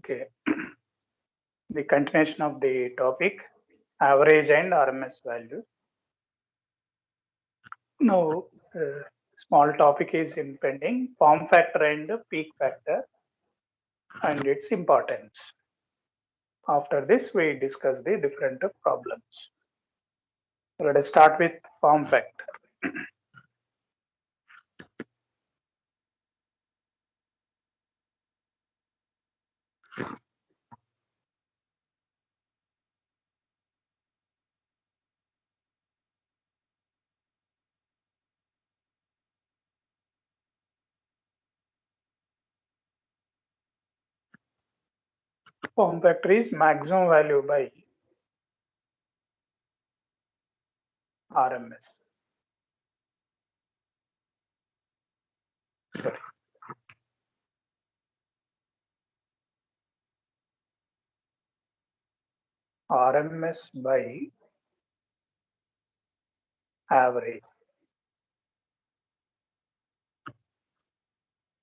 Okay. The continuation of the topic, average and RMS value. Now, small topic is impending, form factor and peak factor and its importance. After this, we discuss the different problems. Let us start with form factor. Form factor is maximum value by RMS. Sorry. RMS by average.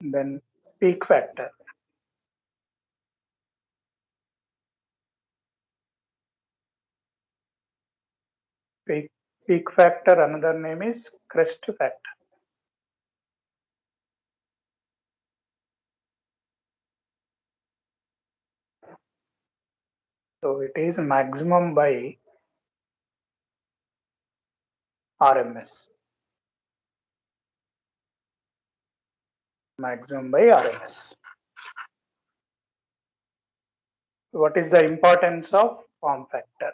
Then peak factor. Peak factor, another name is crest factor. So it is maximum by RMS. Maximum by RMS. What is the importance of form factor?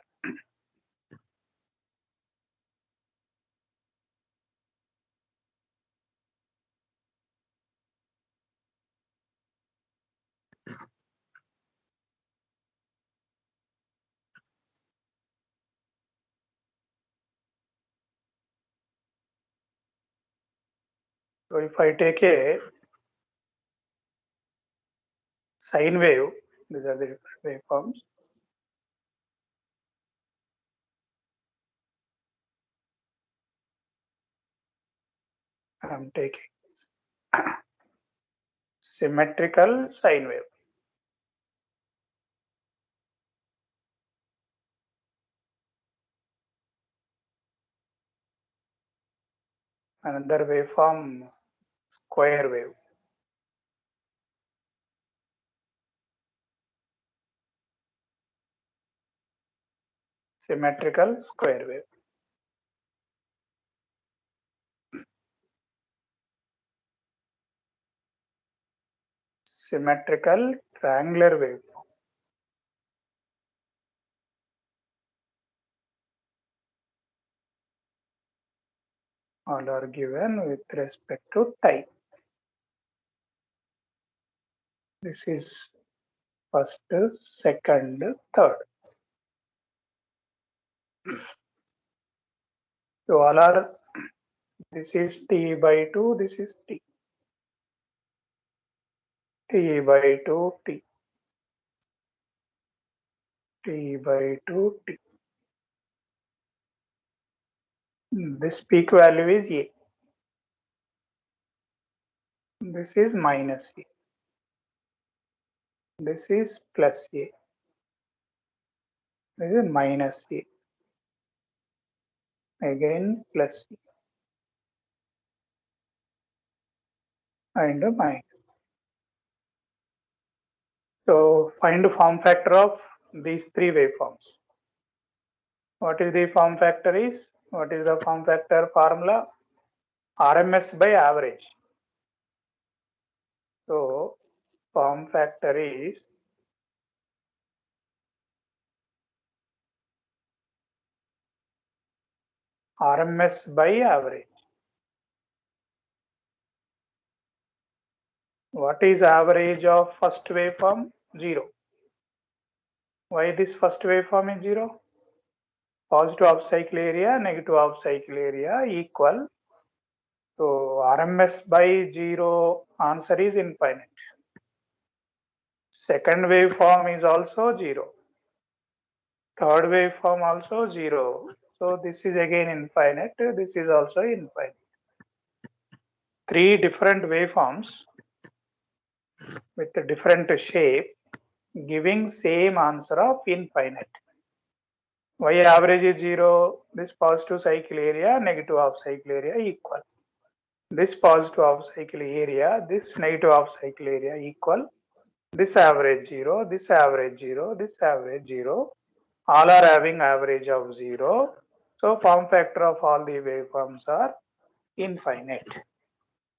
So if I take a sine wave, these are the different waveforms. I am taking symmetrical sine wave. Another waveform, square wave. Symmetrical square wave. Symmetrical triangular wave. All are given with respect to time. This is first, second, third. So all are, this is T by 2, this is T. T by 2, T. T by 2, T. This peak value is A. This is minus A. This is plus A. This is minus A. Again plus A. And a minus. So find the form factor of these three waveforms. What is the form factor is? What is the form factor formula? RMS by average. So form factor is RMS by average. What is average of first waveform? 0. Why this first waveform is 0? Positive half cycle area, negative half cycle area equal. So RMS by 0, answer is infinite. Second waveform is also 0. Third waveform also 0. So this is again infinite. This is also infinite. Three different waveforms with a different shape giving same answer of infinite. Y average is 0, this positive cycle area, negative half cycle area equal. This positive half cycle area, this negative half cycle area equal. This average 0, this average 0, this average 0. All are having average of 0. So form factor of all the waveforms are infinite.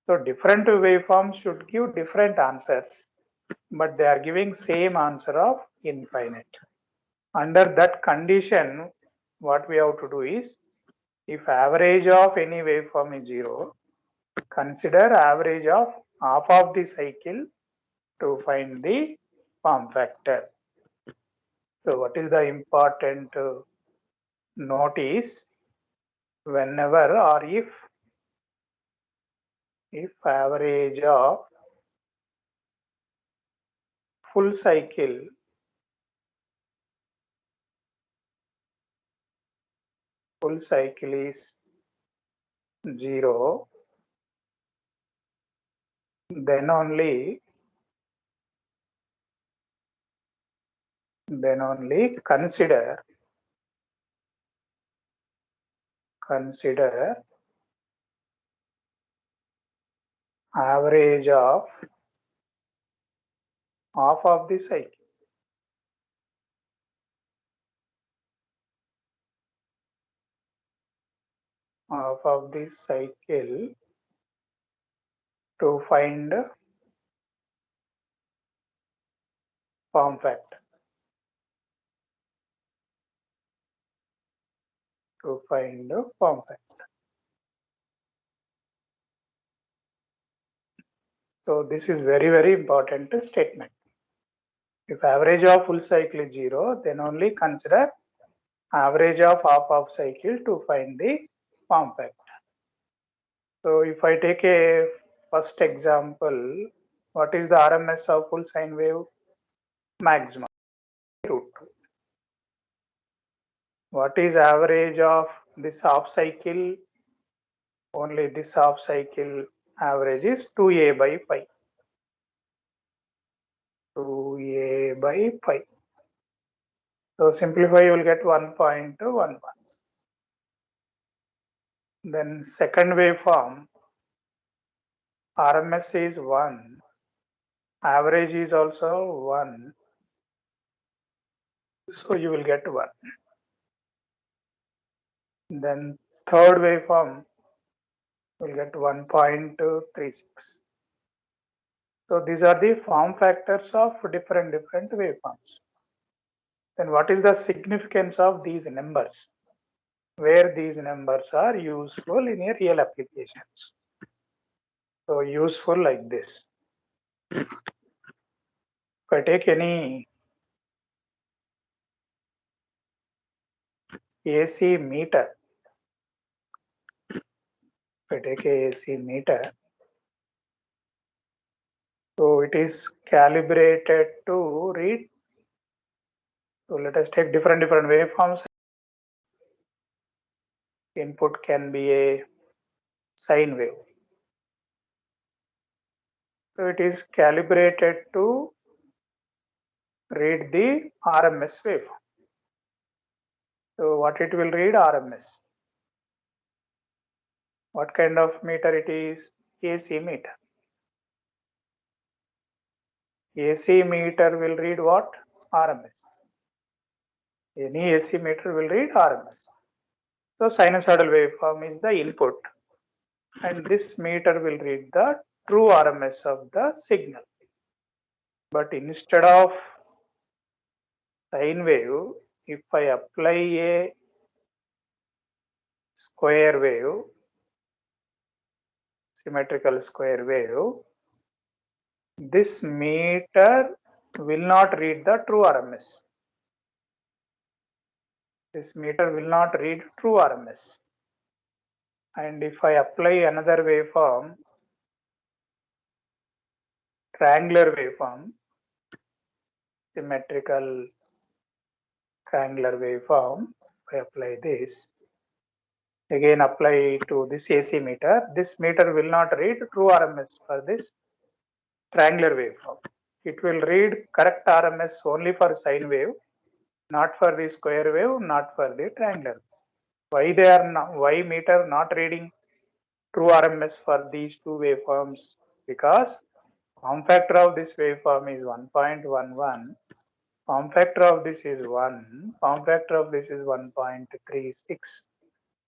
So different waveforms should give different answers, but they are giving same answer of infinite. Under that condition, what we have to do is, if average of any waveform is 0, consider average of half of the cycle to find the form factor. So what is the important note is, whenever or if average of full cycle is 0, then only consider average of half of the cycle. Half of the cycle to find form factor. To find form factor. So this is very, very important statement. If average of full cycle is 0, then only consider average of half of cycle to find the form factor. So if I take a first example, what is the RMS of full sine wave? Maximum √2. What is average of this half cycle? Only this half cycle average is 2a by pi. 2a by pi. So simplify, you will get 1.11. Then second waveform, RMS is 1, average is also 1. So you will get 1. Then third waveform will get 1.36. So these are the form factors of different waveforms. Then what is the significance of these numbers? Where these numbers are useful in a real applications. So useful like this. If I take any AC meter, so it is calibrated to read. So let us take different waveforms. Input can be a sine wave. So it is calibrated to read the RMS wave. So what it will read? RMS. What kind of meter it is? AC meter. AC meter will read what? RMS. Any AC meter will read RMS. So sinusoidal waveform is the input, and this meter will read the true RMS of the signal. But instead of sine wave, if I apply a square wave, symmetrical square wave, this meter will not read the true RMS. This meter will not read true RMS. And if I apply another waveform, triangular waveform, symmetrical triangular waveform, I apply this, again apply to this AC meter, this meter will not read true RMS for this triangular waveform. it will read correct RMS only for sine wave, not for the square wave, not for the triangular. Why meter not reading true RMS for these two waveforms? Because form factor of this waveform is 1.11, form factor of this is 1, form factor of this is 1.36.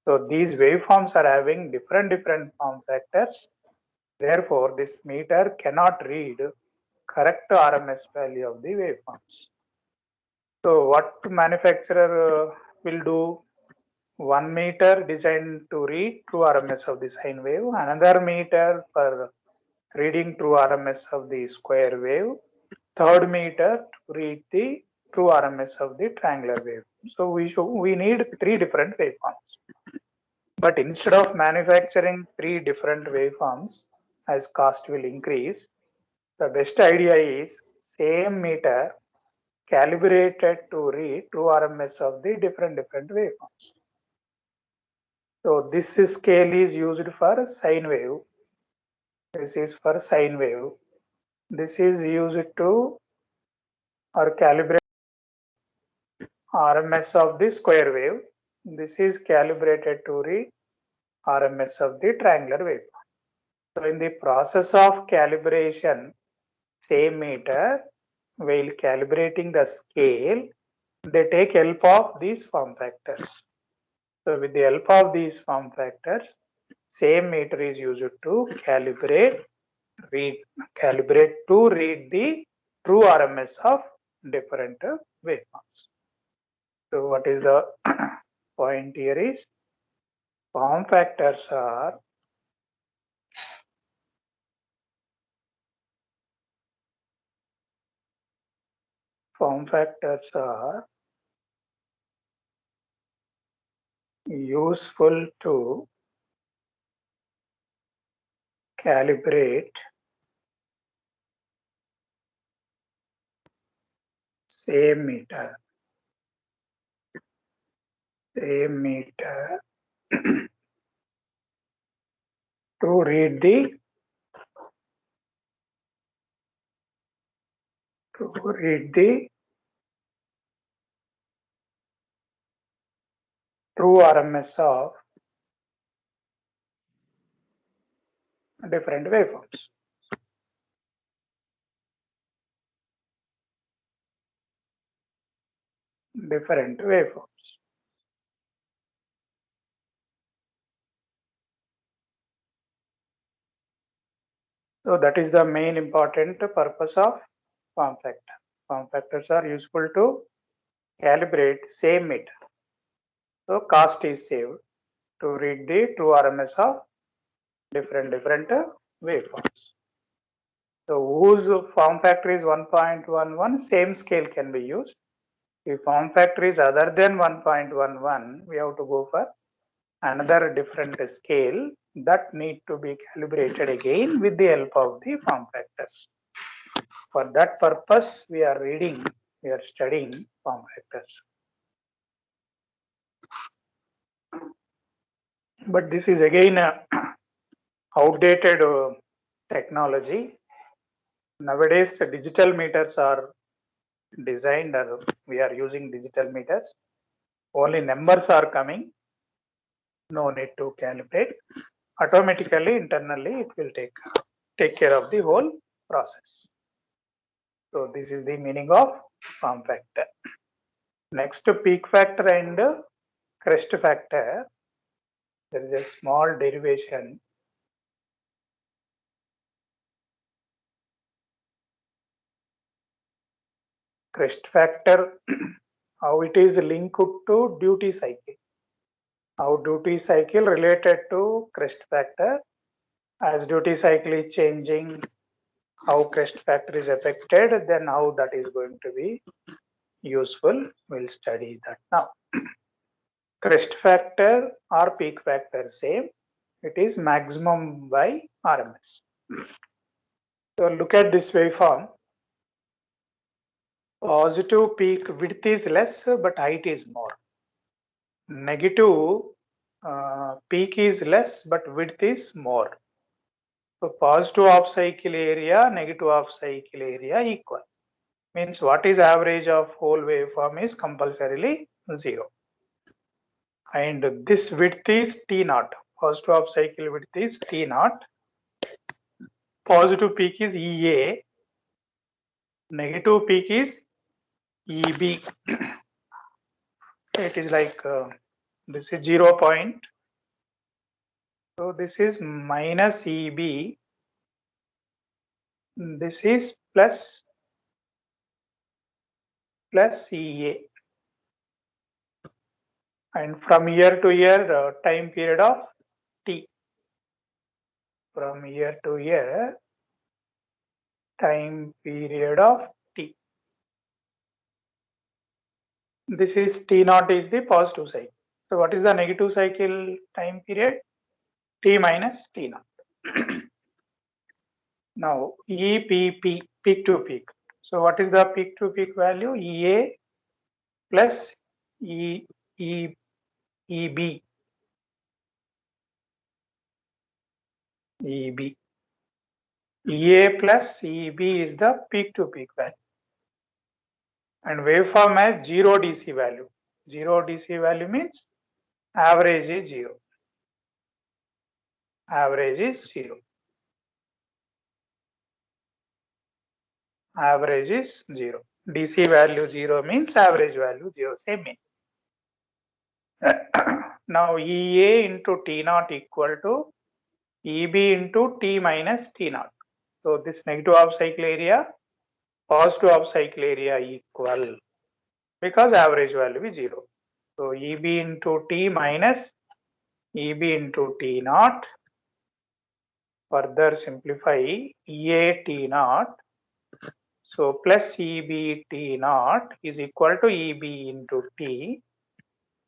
So these waveforms are having different form factors. Therefore, this meter cannot read correct RMS value of the waveforms. So what manufacturer will do? One meter designed to read true RMS of the sine wave, another meter for reading true RMS of the square wave, third meter to read the true RMS of the triangular wave. So we need three different waveforms. But instead of manufacturing three different waveforms, as cost will increase, the best idea is same meter calibrated to read true RMS of the different waveforms. So this scale is used for sine wave. This is for sine wave. This is used to or calibrate RMS of the square wave. This is calibrated to read RMS of the triangular wave. So in the process of calibration, same meter, while calibrating the scale, they take help of these form factors. So with the help of these form factors, same meter is used to calibrate to read the true RMS of different waveforms. So what is the point here is form factors are useful to calibrate same meter to read the true RMS of different waveforms. So that is the main important purpose of form factor. Form factors are useful to calibrate same meter. So cost is saved to read the true RMS of different waveforms. So whose form factor is 1.11, same scale can be used. If form factor is other than 1.11, we have to go for another different scale that need to be calibrated again with the help of the form factors. For that purpose, we are studying form factors. But this is again a outdated technology. Nowadays, digital meters are designed, or we are using digital meters. Only numbers are coming. No need to calibrate. Automatically, internally, it will take care of the whole process. So this is the meaning of form factor. Next, peak factor and crest factor. There is a small derivation. Crest factor, how it is linked to duty cycle. How duty cycle related to crest factor. As duty cycle is changing, how crest factor is affected, then how that is going to be useful. We'll study that now. Crest factor or peak factor, same. It is maximum by RMS. So look at this waveform. Positive peak width is less, but height is more. Negative peak is less, but width is more. So positive half cycle area, negative half cycle area equal. Means what is average of whole waveform is compulsorily 0. And this width is T naught. Positive half cycle width is T naught. Positive peak is EA. Negative peak is EB. It is like this is 0 point. So this is minus EB. This is plus EA. And from year to year, time period of T. From year to year, time period of T. This is T naught is the positive cycle. So what is the negative cycle time period? T minus T naught. Now EPP, peak to peak. So what is the peak to peak value? EA plus EB. EB. EA plus EB is the peak to peak value. And waveform has 0 DC value. 0 DC value means average is 0. Average is 0. Average is 0. DC value 0 means average value 0. Same mean. Now EA into T naught equal to EB into T minus T naught. So this negative half cycle area, positive half cycle area equal because average value is 0. So EB into T minus EB into T naught. Further simplify EA T naught. So plus EB T naught is equal to EB into T.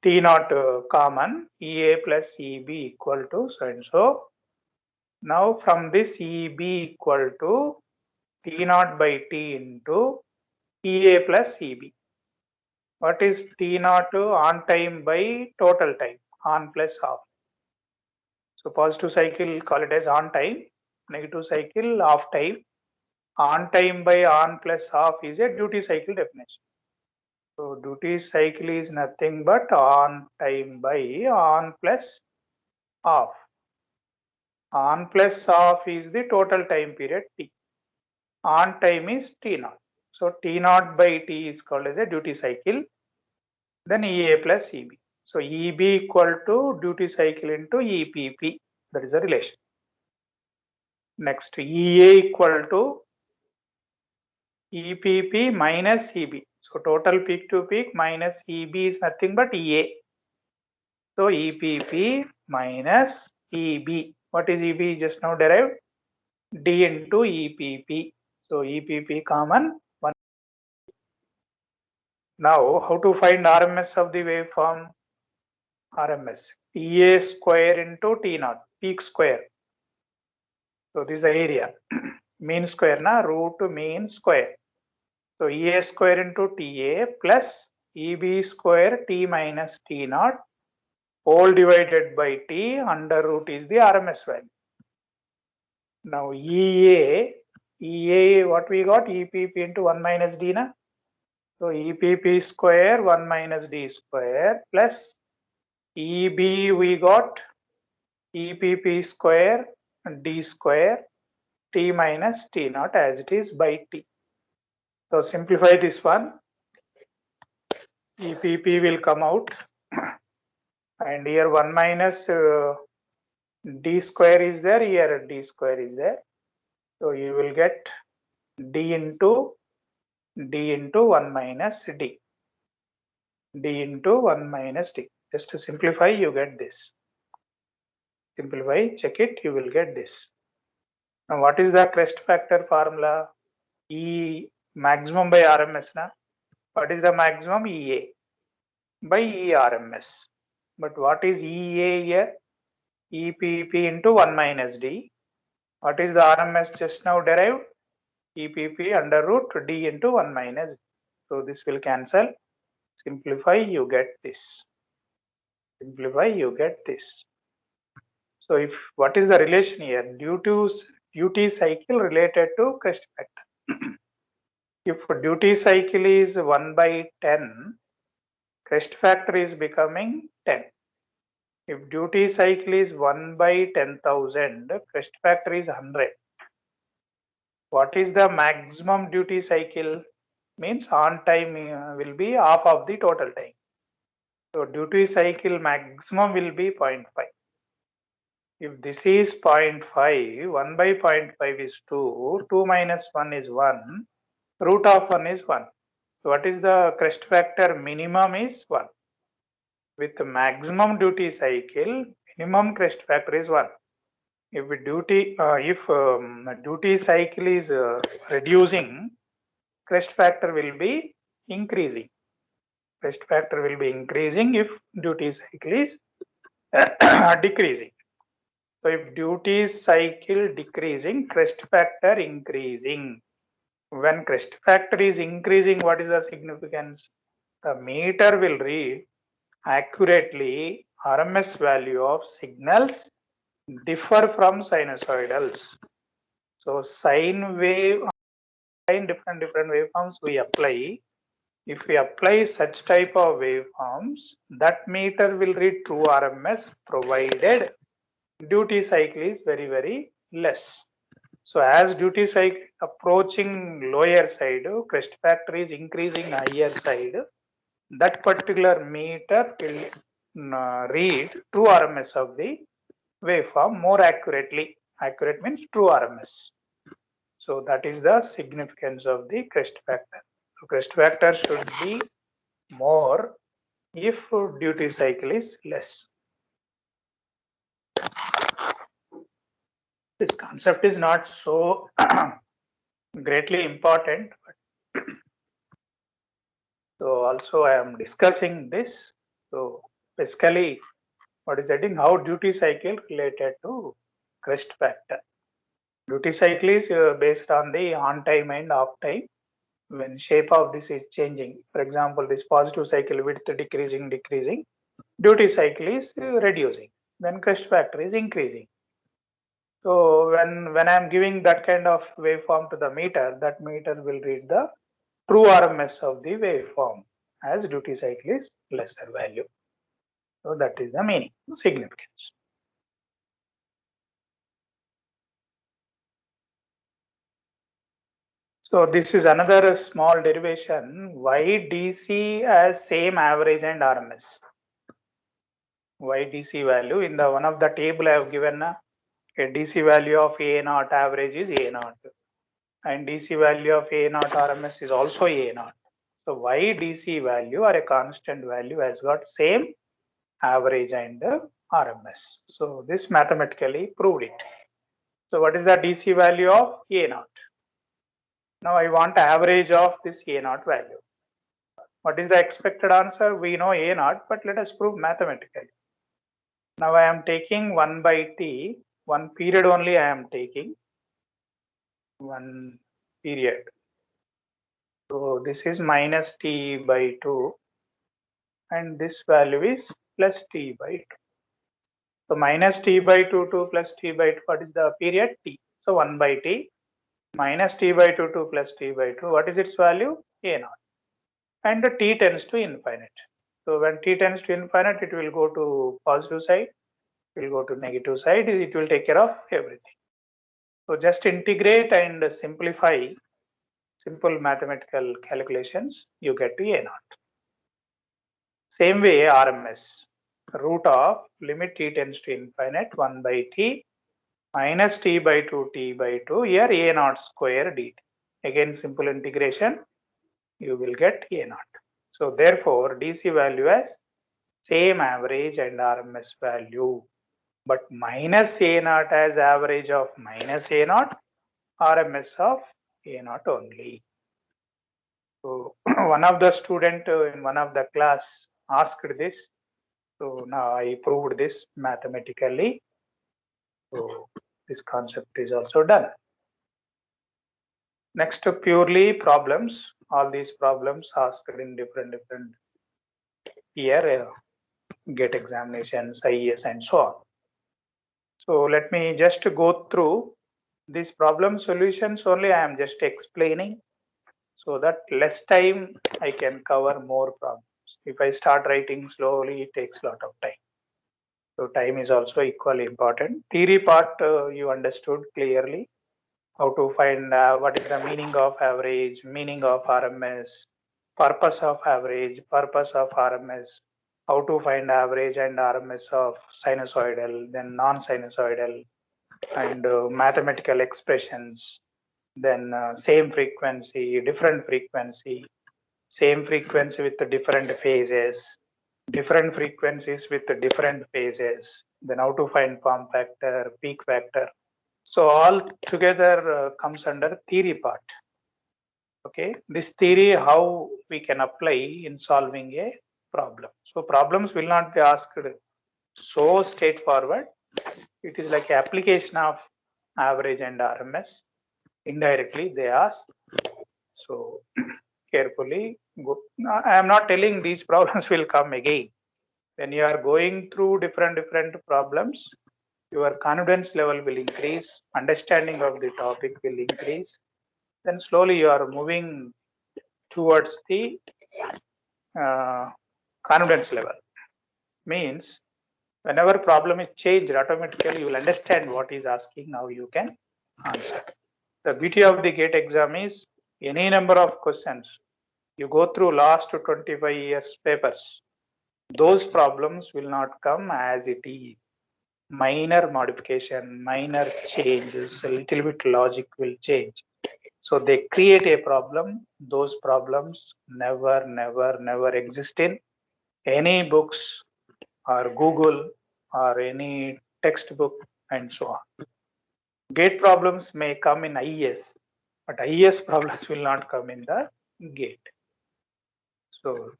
T naught common, EA plus EB equal to so and so. Now from this EB equal to T naught by T into EA plus EB. What is T naught on time by total time? On plus half. So positive cycle call it as on time, negative cycle off time. On time by on plus half is a duty cycle definition. So duty cycle is nothing but on time by on plus half. On plus half is the total time period T. On time is T naught. So T naught by T is called as a duty cycle. Then EA plus EB. So EB equal to duty cycle into EPP. That is the relation. Next EA equal to EPP minus EB. So total peak to peak minus EB is nothing but EA. So EPP minus EB. What is EB just now derived? D into EPP. So EPP common 1. Now how to find RMS of the waveform? RMS. EA square into T naught. Peak square. So this is the area. Mean square na root mean square. So EA square into TA plus EB square T minus T naught whole divided by T under root is the RMS value. Now EA what we got? EPP into 1 minus D na. So EPP square 1 minus D square plus EB we got EPP square D square T minus T naught as it is by T. So simplify this one. EPP will come out and here 1 minus D square is there, here D square is there. So you will get D into 1 minus D. D into 1 minus D. Just to simplify, you get this. Simplify, check it, you will get this. Now what is the crest factor formula? E maximum by RMS na. What is the maximum? EA by ERMS. But what is EA here? EPP into 1 minus D. What is the RMS just now derived? EPP under root D into 1 minus D. So this will cancel. Simplify, you get this. Simplify, you get this. So if what is the relation here? Due to duty cycle related to crest factor. If duty cycle is 1 by 10, crest factor is becoming 10. If duty cycle is 1 by 10,000, crest factor is 100. What is the maximum duty cycle? Means on time will be half of the total time. So duty cycle maximum will be 0.5. If this is 0.5, 1 by 0.5 is 2, 2 minus 1 is 1, root of 1 is 1. So what is the crest factor? Minimum is 1. With the maximum duty cycle, minimum crest factor is 1. If duty cycle is reducing, crest factor will be increasing. Crest factor will be increasing if duty cycle is decreasing. So if duty cycle decreasing, crest factor increasing. When crest factor is increasing, what is the significance? The meter will read accurately RMS value of signals differ from sinusoidals. So sine wave, different waveforms we apply. If we apply such type of waveforms, that meter will read true RMS provided duty cycle is very less. So as duty cycle approaching lower side, crest factor is increasing higher side, that particular meter will read true RMS of the waveform more accurately. Accurate means true RMS. So that is the significance of the crest factor. So crest factor should be more if duty cycle is less. This concept is not so greatly important, but so also I am discussing this. So basically, what is that? How duty cycle related to crest factor. Duty cycle is based on the on time and off time. When shape of this is changing, for example, this positive cycle width decreasing, duty cycle is reducing. Then crest factor is increasing. So when I am giving that kind of waveform to the meter, that meter will read the true RMS of the waveform as duty cycle is lesser value. So that is the meaning, significance. So this is another small derivation. Why DC as same average and RMS? Why DC value? In the one of the table I have given a DC value of A naught average is A naught, and DC value of A naught RMS is also A naught. So why DC value or a constant value has got same average and RMS? So this mathematically proved it. So what is the DC value of A naught? Now I want average of this A naught value. What is the expected answer? We know A naught, but let us prove mathematically. Now I am taking 1 by T, one period only I am taking, one period. So this is minus T by 2 and this value is plus T by 2. So minus T by 2 plus T by 2, what is the period? T. So 1 by T minus T by 2 plus T by 2, what is its value? A naught. And the T tends to infinite. So when T tends to infinite, it will go to positive side, it will go to negative side, it will take care of everything. So just integrate and simplify simple mathematical calculations, you get to A naught. Same way RMS, root of limit T tends to infinite 1 by T minus T by 2 T by 2, here A naught square dt. Again simple integration, you will get A naught. So therefore DC value as same average and RMS value, but minus A naught as average of minus A naught, RMS of A naught only. So one of the student in one of the class asked this. So now I proved this mathematically. So this concept is also done. Next, purely problems. All these problems asked in different year, GATE examinations, IES, and so on. So let me just go through These problem solutions only I am just explaining, so that less time I can cover more problems. If I start writing slowly, it takes a lot of time. So time is also equally important. Theory part you understood clearly. How to find what is the meaning of average, meaning of RMS, purpose of average, purpose of RMS, how to find average and RMS of sinusoidal, then non-sinusoidal, and mathematical expressions, then same frequency, same frequency with the different phases, different frequencies with the different phases, then how to find form factor, peak factor. So all together comes under theory part. Okay, this theory how we can apply in solving a problem. So problems will not be asked so straightforward. It is like application of average and RMS. Indirectly they ask. So carefully go. I am not telling these problems will come again. When you are going through different problems, your confidence level will increase, understanding of the topic will increase, then slowly you are moving towards the uh, confidence level. Means whenever problem is changed, automatically you will understand what is asking, now you can answer. The beauty of the GATE exam is any number of questions. You go through last 25 years papers, those problems will not come as it is. Minor modification, minor changes, a little bit logic will change. So they create a problem. Those problems never exist in any books or Google or any textbook and so on. Gate problems may come in IES, but IES problems will not come in the gate. So,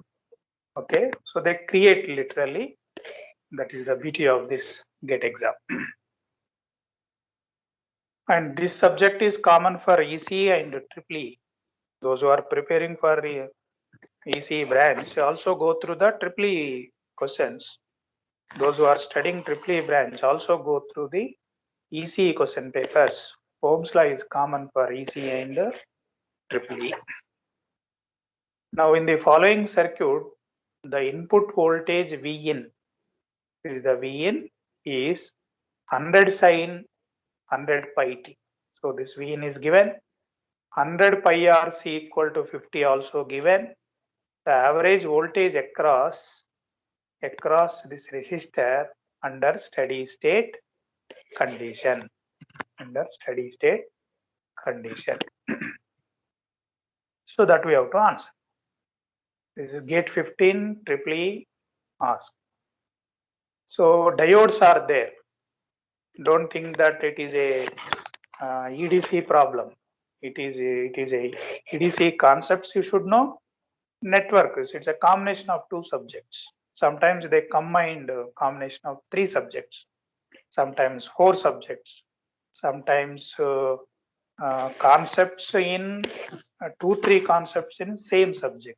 okay, so they create literally. That is the beauty of this gate exam. And this subject is common for ECE and EEE. Those who are preparing for ECE branch also go through the EEE questions. Those who are studying EEE branch also go through the ECE question papers. Ohm's law is common for ECE and EEE. Now in the following circuit, the input voltage Vin is the Vin is 100 sin 100 pi t. So this Vin is given. 100 pi RC equal to 50 also given. The average voltage across this resistor under steady state condition. Under steady state condition. So that we have to answer. This is gate 15 EEE ask. So diodes are there. Don't think that it is a EDC problem. It is a EDC concepts you should know. Networks, it's a combination of two subjects. Sometimes they combined combination of three subjects, sometimes four subjects, sometimes concepts in 2-3 concepts in same subject,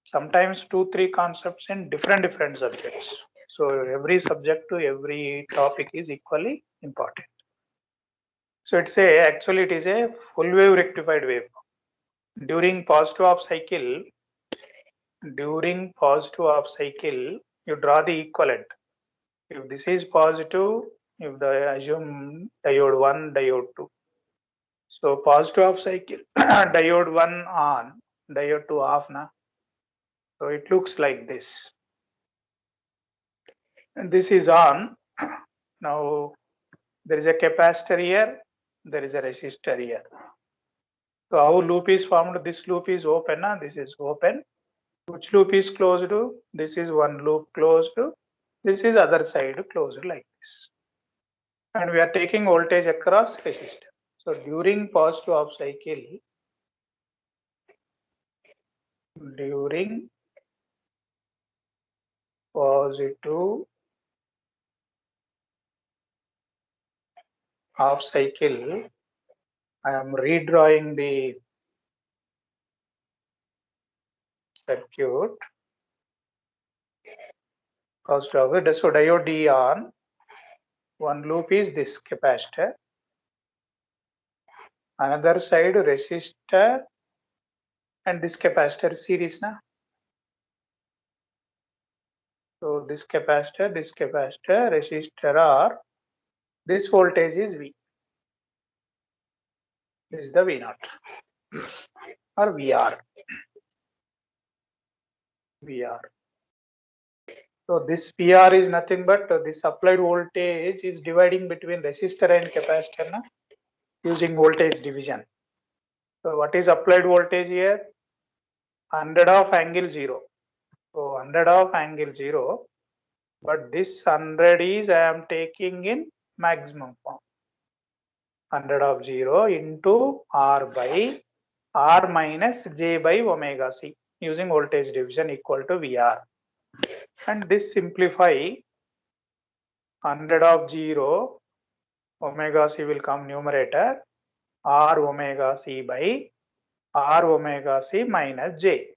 sometimes 2-3 concepts in different subjects. So every subject to every topic is equally important. So actually it is a full wave rectified waveform. During positive half cycle, you draw the equivalent. If this is positive, if the assume diode 1, diode 2. So positive half cycle, diode 1 on, diode 2 off na. So it looks like this. And this is on. Now there is a capacitor here, there is a resistor here. So how loop is formed? This loop is open, na? This is open. Which loop is closed? This is one loop closed. This is other side closed like this. And we are taking voltage across resistor. So during positive half cycle, I am redrawing the circuit. Positive, so diode D on. One loop is this capacitor. Another side resistor and this capacitor series na. So this capacitor, resistor are, this voltage is V. This is the V naught or VR. VR. So this VR is nothing but this applied voltage is dividing between resistor and capacitor na, using voltage division. So what is applied voltage here? 100 of angle 0. So 100 of angle 0. But this 100 is I am taking in maximum form. 100 of 0 into R by R minus J by omega C using voltage division equal to VR. And this simplify 100 of 0 omega C will come numerator R omega C by R omega C minus J.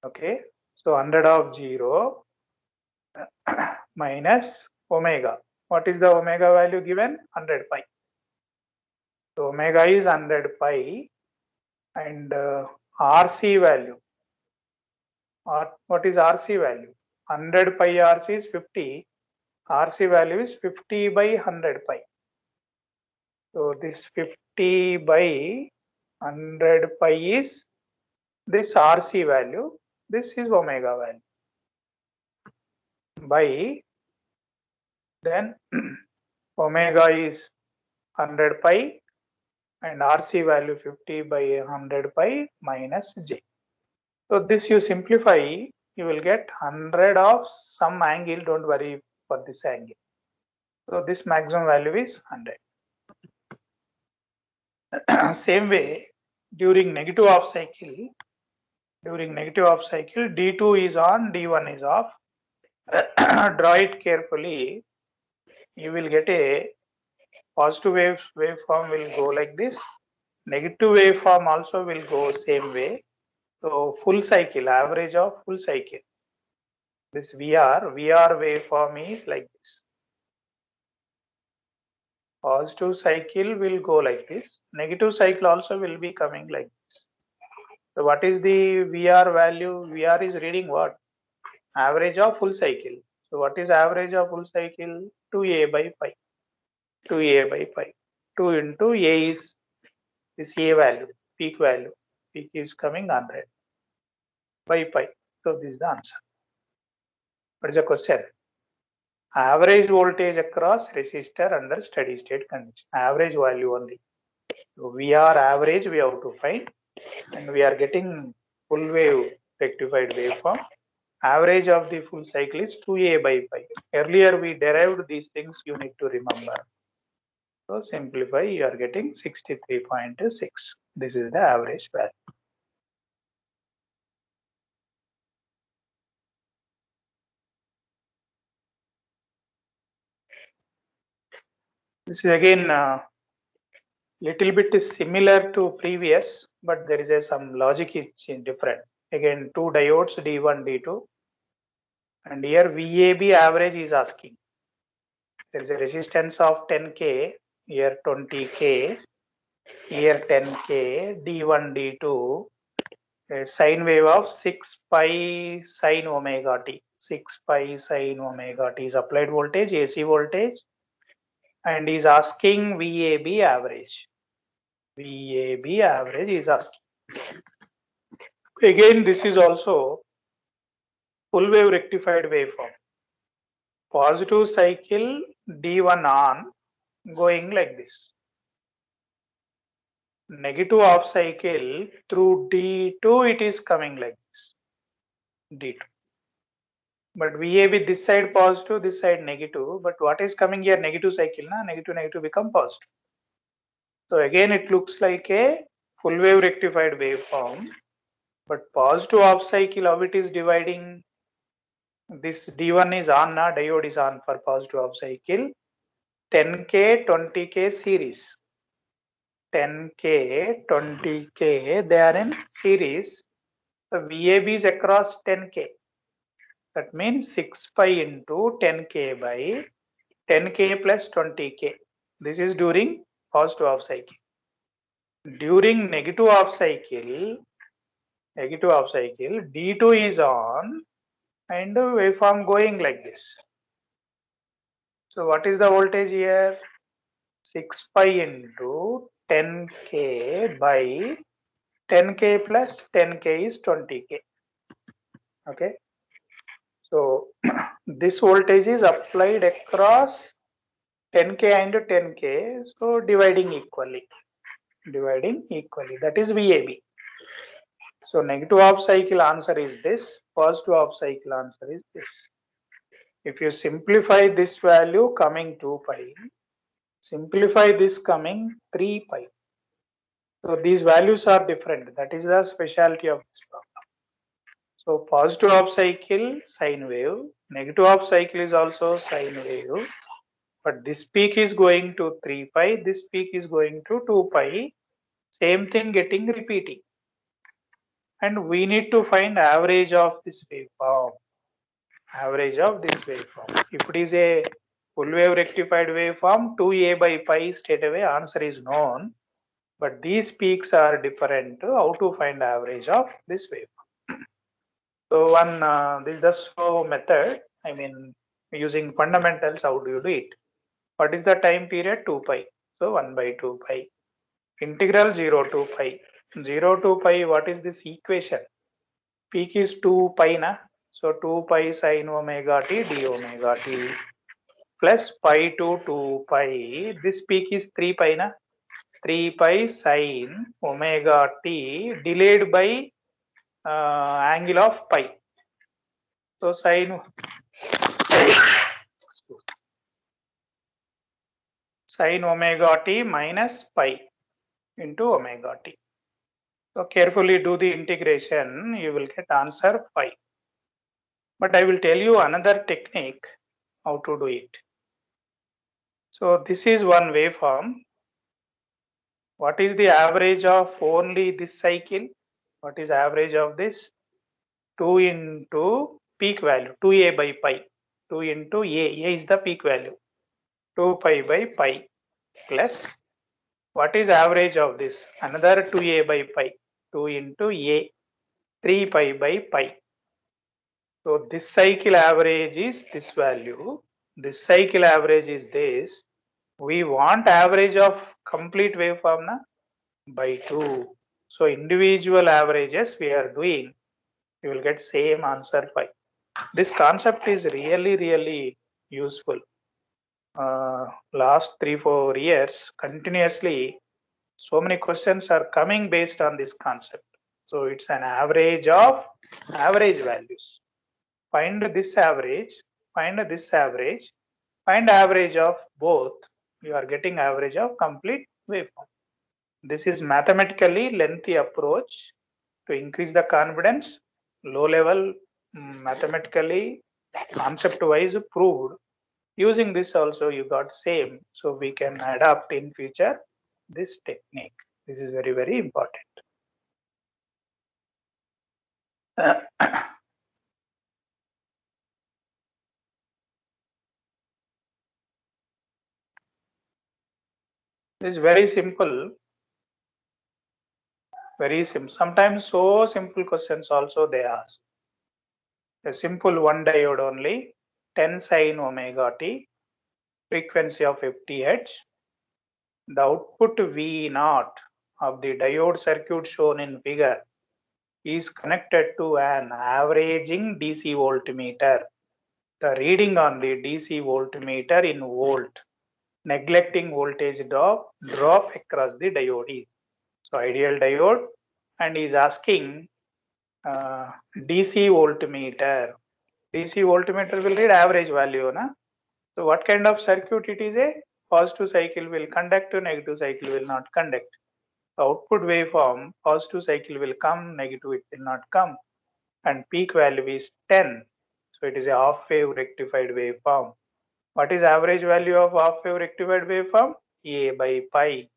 Okay. So 100 of 0 minus omega. What is the omega value given? 100 pi. So omega is 100 pi and RC value. Or what is RC value? 100 pi RC is 50. RC value is 50 by 100 pi. So this 50 by 100 pi is this RC value. This is omega value. By then omega is 100 pi and RC value 50 by 100 pi minus J. So this you simplify, you will get 100 of some angle, don't worry for this angle. So this maximum value is 100. Same way, during negative half cycle, D2 is on, D1 is off. Draw it carefully. You will get a positive waveform will go like this. Negative waveform also will go same way. So full cycle, average of full cycle. This VR waveform is like this. Positive cycle will go like this. Negative cycle also will be coming like this. So what is the VR value? VR is reading what? Average of full cycle. So what is average of full cycle? 2A by pi. 2A by pi. 2 into A is this A value, peak value. Peak is coming 100 by pi. So this is the answer. What is the question? Average voltage across resistor under steady state condition. Average value only. So VR average we have to find, and we are getting full wave rectified waveform. Average of the full cycle is 2A by pi. Earlier we derived these things, you need to remember. So simplify, you are getting 63.6. This is the average value. This is again little bit is similar to previous, but there is some logic is different. Again, two diodes D1, D2, and here VAB average is asking. There is a resistance of 10K, here 20K, here 10K, D1, D2, a sine wave of 6 pi sine omega t. 6 pi sine omega t is applied voltage, AC voltage, and is asking VAB average. VAB average is asking. Again, this is also full wave rectified waveform. Positive cycle D1 on going like this. Negative half cycle through D2 it is coming like this. D2. But VAB this side positive, this side negative. But what is coming here? Negative cycle, na? Negative become positive. So again it looks like a full wave rectified waveform. But positive half cycle, how it is dividing? This D1 is on, na? Diode is on for positive half cycle. 10K, 20K series. 10K, 20K, they are in series. So VAB is across 10K. That means 6 pi into 10K by 10K plus 20K. This is during positive half cycle. During negative half cycle, D2 is on and the waveform going like this. So what is the voltage here? 6 pi into 10k by 10k plus 10k is 20k. Okay. So this voltage is applied across 10k and 10k. So dividing equally. That is VAB. So negative half cycle answer is this. Positive half cycle answer is this. If you simplify this value coming 2 pi, simplify this coming 3 pi. So these values are different. That is the specialty of this problem. So positive half cycle sine wave, negative half cycle is also sine wave, but this peak is going to 3 pi, this peak is going to 2 pi. Same thing getting repeating. And we need to find average of this waveform. If it is a full wave rectified waveform, 2a by pi straight away answer is known. But these peaks are different. How to find average of this waveform? So this is the slow method. I mean, using fundamentals, how do you do it? What is the time period? 2 pi. So 1 by 2 pi. Integral 0 to pi. 0 to pi, what is this equation? Peak is 2 pi na. So 2 pi sine omega t d omega t plus pi to 2 pi. This peak is 3 pi na. 3 pi sine omega t delayed by angle of pi. So sine omega t minus pi into omega t. So carefully do the integration, you will get answer 5. But I will tell you another technique how to do it. So this is one waveform. What is the average of only this cycle? What is average of this? 2 into peak value, 2a by pi. 2 into a is the peak value. 2 pi by pi plus what is average of this? Another 2a by pi. 2 into a, 3 pi by pi. So this cycle average is this value. This cycle average is this. We want average of complete waveform na by 2. So individual averages we are doing. You will get same answer 5. This concept is really useful. Last 3-4 years continuously so many questions are coming based on this concept. So it's an average of average values. Find this average, find this average, find average of both. You are getting average of complete waveform. This is mathematically lengthy approach to increase the confidence. Low level mathematically concept wise proved. Using this also you got same. So we can adapt in future this technique. This is very important. This is very simple. Very simple. Sometimes so simple questions also they ask. A simple one diode only, 10 sine omega t, frequency of 50 Hz. The output V naught of the diode circuit shown in figure is connected to an averaging DC voltmeter. The reading on the DC voltmeter in volt, neglecting voltage drop across the diode is. So ideal diode, and is asking DC voltmeter. DC voltmeter will read average value, na? So what kind of circuit it is? A positive cycle will conduct, negative cycle will not conduct. Output waveform, positive cycle will come, negative it will not come, and peak value is 10. So it is a half wave rectified waveform. What is average value of half wave rectified waveform? A by pi.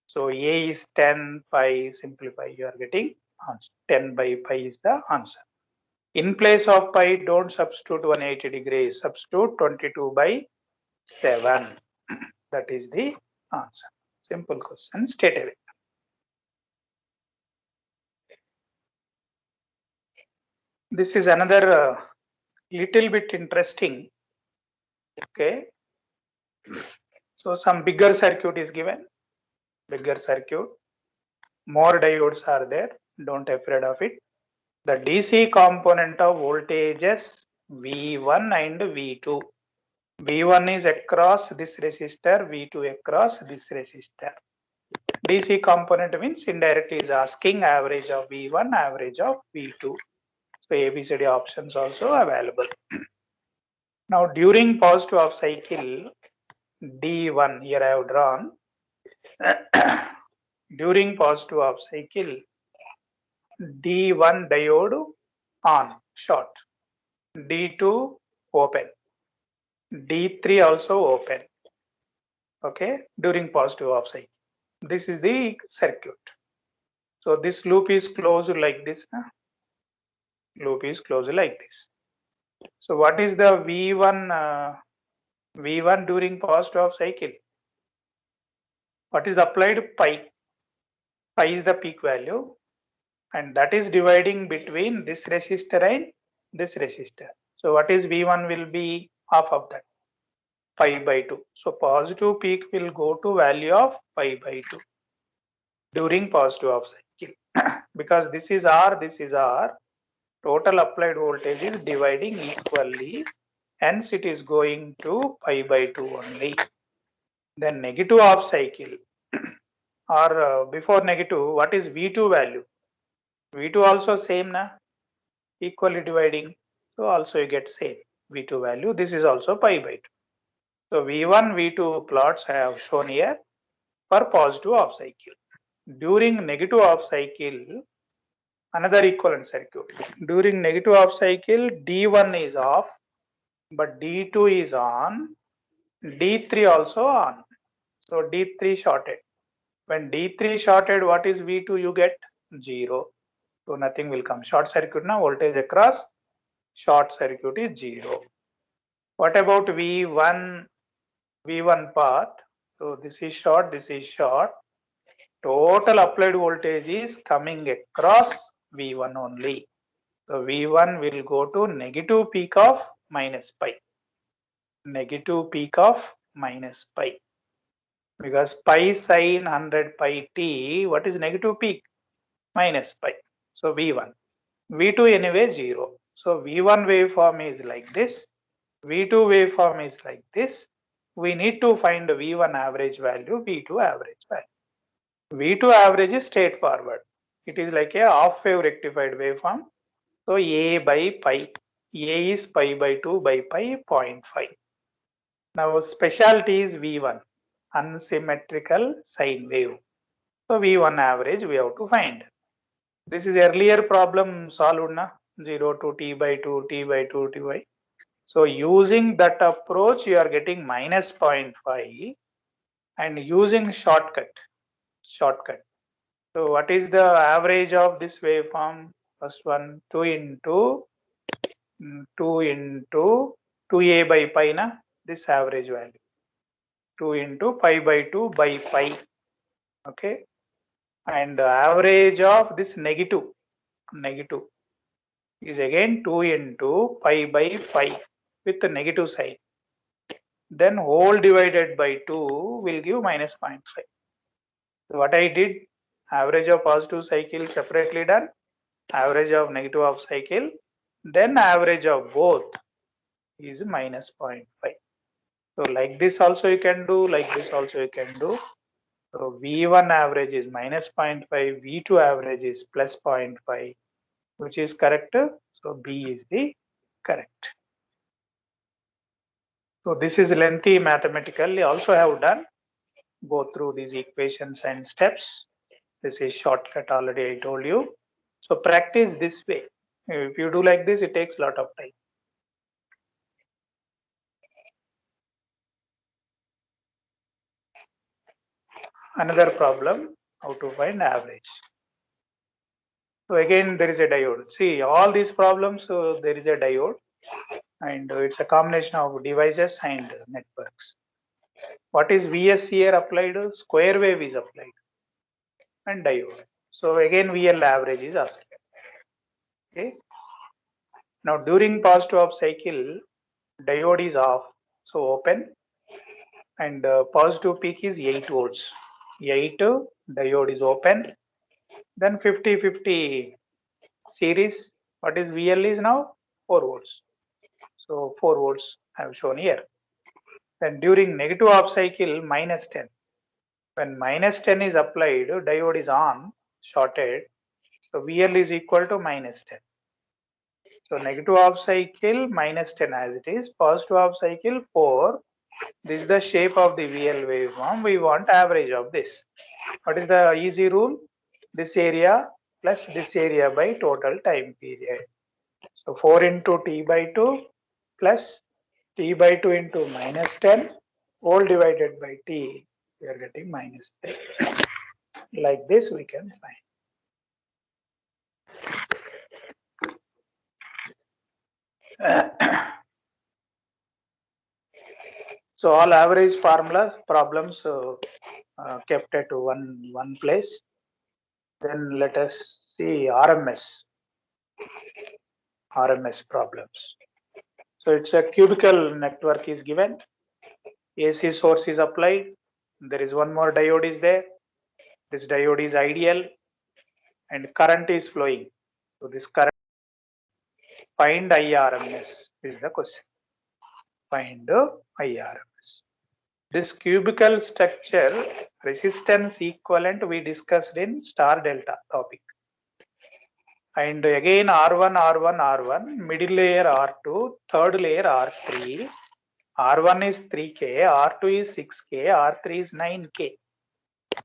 So A is 10, pi, simplify, you are getting answer. 10 by pi is the answer. In place of pi, don't substitute 180 degrees, substitute 22 by 7. That is the answer. Simple question, straight away. This is another little bit interesting. Okay. So some bigger circuit is given. Bigger circuit. More diodes are there. Don't afraid of it. The DC component of voltages V1 and V2. V1 is across this resistor, V2 across this resistor. DC component means indirectly is asking average of V1, average of V2. So ABCD options also available. Now during positive of cycle D1, here I have drawn. During positive of cycle D1 diode on, short. D2 open. D3 also open. Okay, during positive off cycle. This is the circuit. So this loop is closed like this. Loop is closed like this. So what is the V1 during positive off cycle? What is applied? Pi. Pi is the peak value, and that is dividing between this resistor and this resistor. So what is V1 will be half of that, pi by 2. So positive peak will go to value of pi by 2 during positive off cycle. Because this is R, total applied voltage is dividing equally, hence it is going to pi by 2 only. Then negative off cycle or before negative, what is V2 value? V2 also same na, equally dividing. So also you get same V2 value. This is also pi by 2. So V1, V2 plots I have shown here for positive off cycle. During negative off cycle, another equivalent circuit. During negative off cycle, D1 is off, but D2 is on, D3 also on. So D3 shorted. When D3 shorted, what is V2? You get 0. So nothing will come. Short circuit now, voltage across short circuit is 0. What about V1? V1 part. So this is short, this is short. Total applied voltage is coming across V1 only. So V1 will go to negative peak of minus pi. Negative peak of minus pi. Because pi sine 100 pi t, what is negative peak? Minus pi. So V1. V2 anyway 0. So V1 waveform is like this. V2 waveform is like this. We need to find V1 average value, V2 average value. V2 average is straightforward. It is like a half wave rectified waveform. So A by pi. A is pi by 2 by pi 0.5. Now specialty is V1, unsymmetrical sine wave. So V1 average we have to find. This is earlier problem solved na, 0 to t by 2, t by 2, t by. So using that approach, you are getting minus 0.5 and using shortcut. So what is the average of this waveform? First one, 2 into 2a by pi na, this average value. 2 into pi by 2 by pi. Okay. And the average of this negative is again 2 into pi by pi with the negative sign. Then whole divided by 2 will give minus 0.5. So what I did, average of positive cycle separately done, average of negative of cycle, then average of both is minus 0.5. So like this also you can do, like this also you can do. So V1 average is minus 0.5, V2 average is plus 0.5, which is correct. So B is the correct. So this is lengthy mathematically also have done. Go through these equations and steps. This is shortcut already I told you. So practice this way. If you do like this, it takes a lot of time. Another problem, how to find average. So again, there is a diode. See, all these problems, so there is a diode and it's a combination of devices and networks. What is VS here applied? Square wave is applied and diode. So again, VL average is asked. Okay. Now during positive half cycle, diode is off, so open, and positive peak is 8 volts. 8 diode is open. Then 50-50 series. What is VL is now 4 volts. So 4 volts I have shown here. Then during negative half cycle, minus 10. When minus 10 is applied, diode is on, shorted. So VL is equal to minus 10. So negative half cycle minus 10 as it is. Positive half cycle 4. This is the shape of the VL waveform. We want average of this. What is the easy rule? This area plus this area by total time period. So 4 into T by 2 plus T by 2 into minus 10 all divided by T. We are getting minus 3. Like this we can find. So all average formulas problems kept at one place. Then let us see RMS problems. So it's a cubical network is given. AC source is applied. There is one more diode is there. This diode is ideal and current is flowing. So this current, find IRMS is the question. Find IRMS. This cubical structure resistance equivalent we discussed in star delta topic. And again R1, R1, R1, middle layer R2, third layer R3. R1 is 3K, R2 is 6K, R3 is 9K.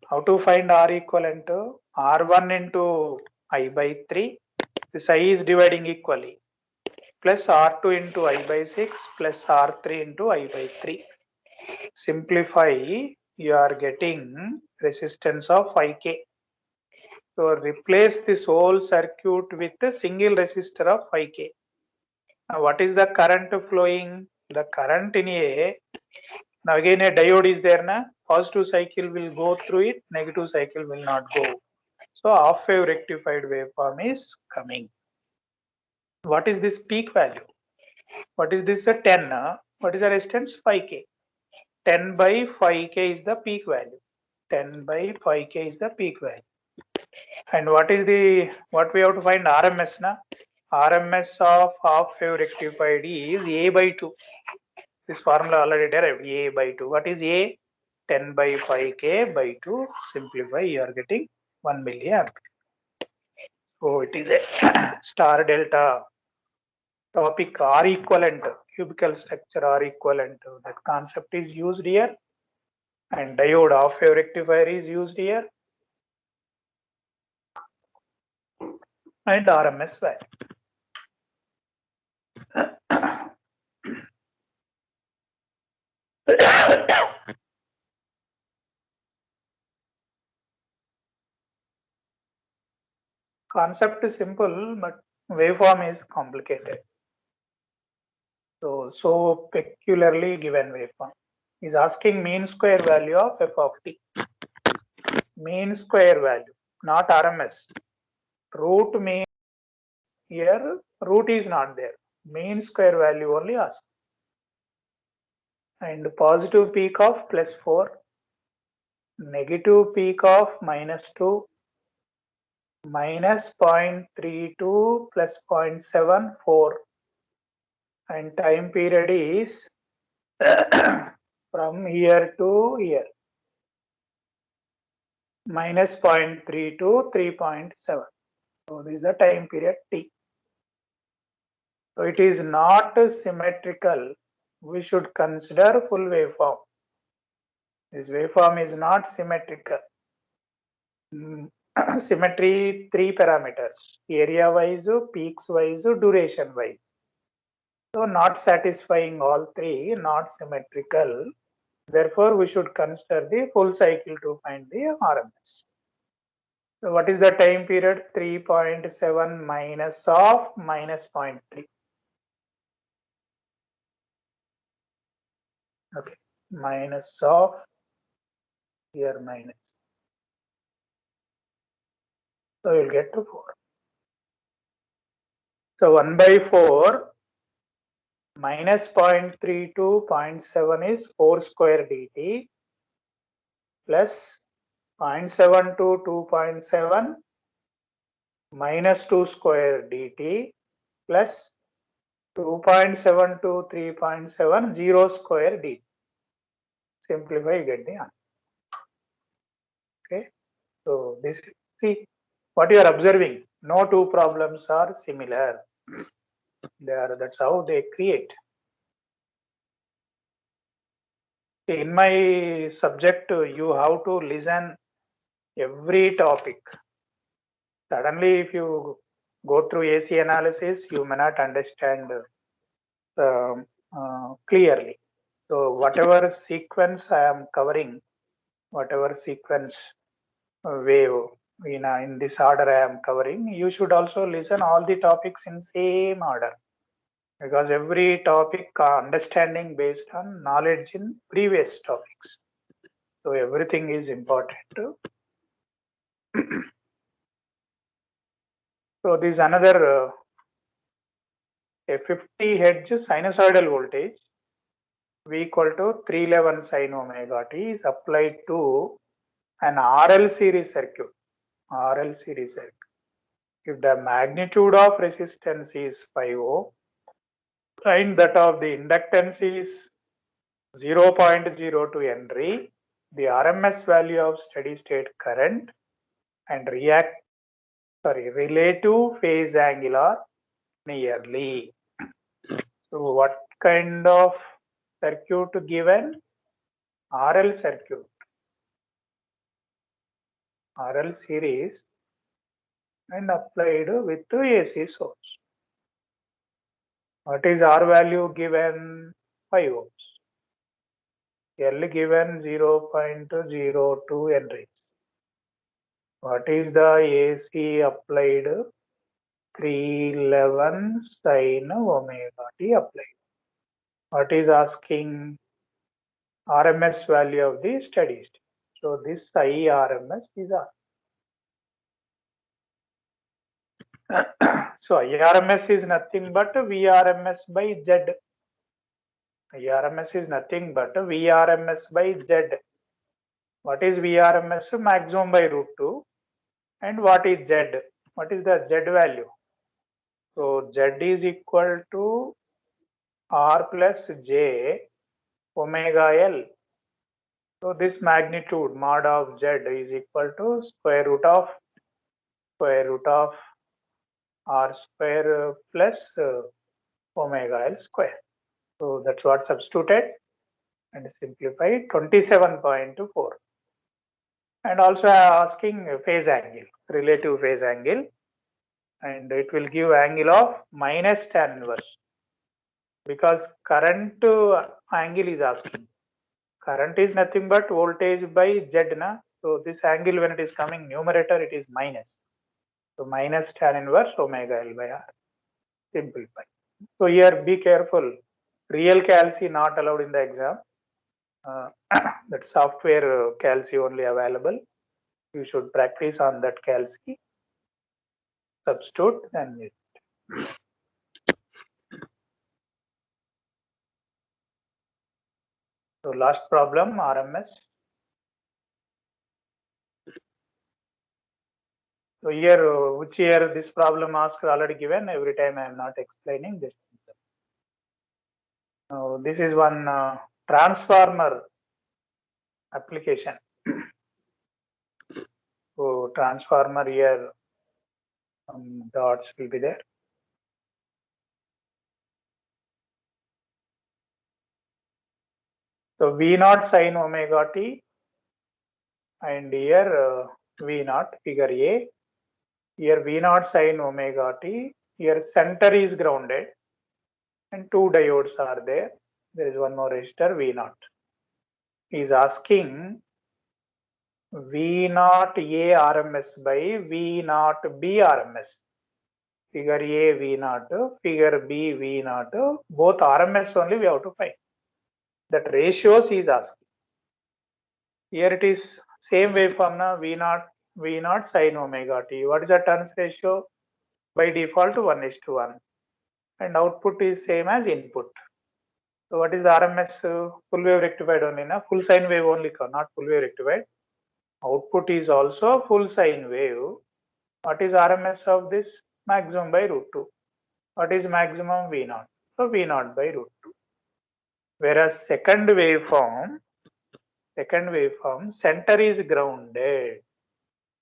How to find R equivalent to R1 into I by 3. This I is dividing equally. Plus R2 into I by 6 plus R3 into I by 3. Simplify, you are getting resistance of 5K. So replace this whole circuit with a single resistor of 5K. Now what is the current flowing? The current in A, now again a diode is there, na? Positive cycle will go through it, negative cycle will not go. So half wave rectified waveform is coming. What is this peak value? What is this? A 10. What is the resistance? 5K. 10 by 5K is the peak value. 10 by 5K is the peak value. And what we have to find RMS, na? RMS of half wave rectified is A by 2. This formula already derived, A by 2. What is A? 10 by 5K by 2. Simplify, you are getting 1 milliamp. So it is a star delta topic R equivalent, cubical structure R equivalent. That concept is used here. And diode half wave rectifier is used here. And RMS value. Concept is simple, but waveform is complicated. So peculiarly given waveform is asking mean square value of f of t. Mean square value, not RMS. Root mean here, root is not there. Mean square value only asked. And positive peak of +4, negative peak of -2, minus 0.32 plus 0.74, and time period is from here to here, minus 0.32, 3.7. So this is the time period T. So it is not symmetrical. We should consider full waveform. This waveform is not symmetrical. Symmetry 3 parameters: area wise, peaks wise, duration wise. So not satisfying all 3, not symmetrical. Therefore, we should consider the full cycle to find the RMS. So what is the time period? 3.7 minus of minus 0.3. Okay, minus of here minus. So you'll get to 4. So 1 by 4 minus 0.32, 0.7 is 4 square dt plus 0.72, 2.7 minus 2 square dt plus 2.72, 3.7 0 square dt. Simplify, you get the answer. Okay. So this, see what you are observing. No two problems are similar. That's how they create. In my subject, you have to listen every topic. Suddenly, if you go through AC analysis, you may not understand clearly. So whatever sequence I am covering, whatever sequence wave in this order I am covering, you should also listen all the topics in same order, because every topic understanding based on knowledge in previous topics. So everything is important. So this is another a 50 Hz sinusoidal voltage V equal to 311 sin omega t is applied to an RL series circuit. RL series circuit. If the magnitude of resistance is 5 ohm and that of the inductance is 0.02 Henry, the RMS value of steady state current and relative phase angle are nearly. So what kind of circuit given? RL circuit, RL series and applied with the AC source. What is R value given? 5 ohms. L given 0.02 Henry. What is the AC applied? 311 sin omega t applied. What is asking? RMS value of the steady state. So this IRMS is asked. So IRMS is nothing but VRMS by Z. IRMS is nothing but VRMS by Z. What is VRMS? Maximum by root 2. And what is Z? What is the Z value? So Z is equal to R plus J omega L. So this magnitude mod of Z is equal to square root of R square plus omega L square. So that's what substituted and simplified 27.4. And also asking phase angle, relative phase angle, and it will give angle of minus tan inverse, because current angle is asking. Current is nothing but voltage by Z, na? So this angle, when it is coming numerator, it is minus. So minus tan inverse omega L by R. Simplify. So here be careful. Real calci not allowed in the exam. That software calci only available. You should practice on that calci. Substitute and use. So last problem, RMS. So here, which year this problem asked already given. Every time I am not explaining this. Now this is one transformer application. So transformer here, dots will be there. So V naught sin omega t, and here V naught figure A. Here V naught sin omega t. Here center is grounded, and two diodes are there. There is one more resistor V naught. He is asking V naught A RMS by V naught B RMS. Figure A V naught, figure B V naught, both RMS only we have to find. That ratios is asking. Here it is same waveform na, V naught sin omega t. What is the turns ratio? By default 1:1. and output is same as input. So what is the RMS? Full wave rectified only, na? Full sine wave only, not full wave rectified. Output is also full sine wave. What is RMS of this? Maximum by root 2. What is maximum? V0. So V0 by root 2. Whereas second waveform, center is grounded.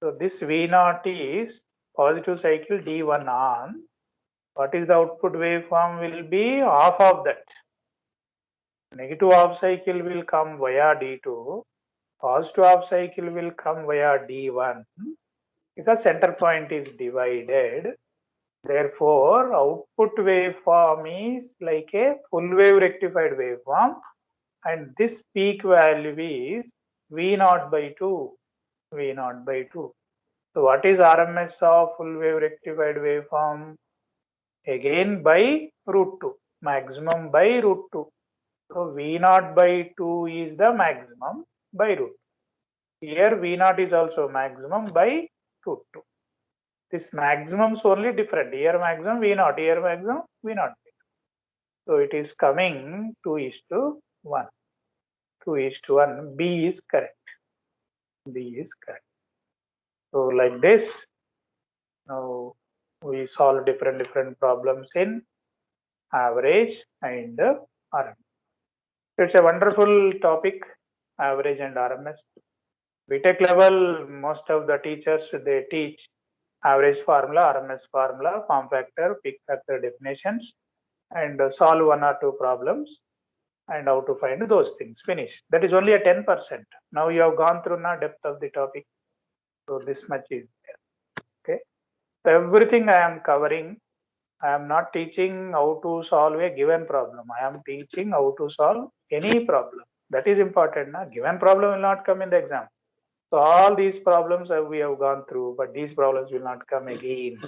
So this V0 is positive cycle D1 on. What is the output waveform will be half of that. Negative half cycle will come via D2. Positive half cycle will come via D1 because center point is divided. Therefore, output waveform is like a full wave rectified waveform, and this peak value is V0 by 2. V0 by 2. So what is RMS of full wave rectified waveform? Again by root 2. Maximum by root 2. So V0 by 2 is the maximum by root 2. Here V0 is also maximum by root 2. This maximums only different. Here maximum V0, here maximum V0. So it is coming 2:1. 2:1. B is correct. B is correct. So like this, now we solve different problems in average and RMS. It's a wonderful topic, average and RMS. BTech level, most of the teachers, they teach average formula, RMS formula, form factor, peak factor definitions, and solve one or two problems and how to find those things. Finish. That is only a 10%. Now you have gone through the depth of the topic. So this much is there. Okay. So everything I am covering. I am not teaching how to solve a given problem. I am teaching how to solve any problem. That is important. Na? Given problem will not come in the exam. So all these problems we have gone through, but these problems will not come again.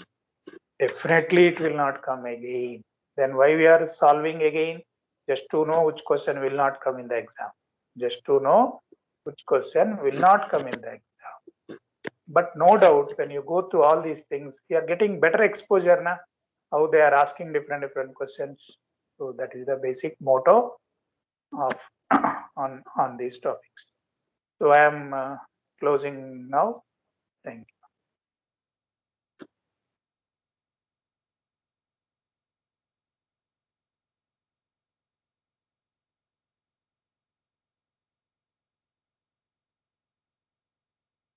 Definitely it will not come again. Then why we are solving again? Just to know which question will not come in the exam. Just to know which question will not come in the exam. But no doubt, when you go through all these things, you are getting better exposure, na? How they are asking different questions. So that is the basic motto of on these topics. So I am closing now. Thank you.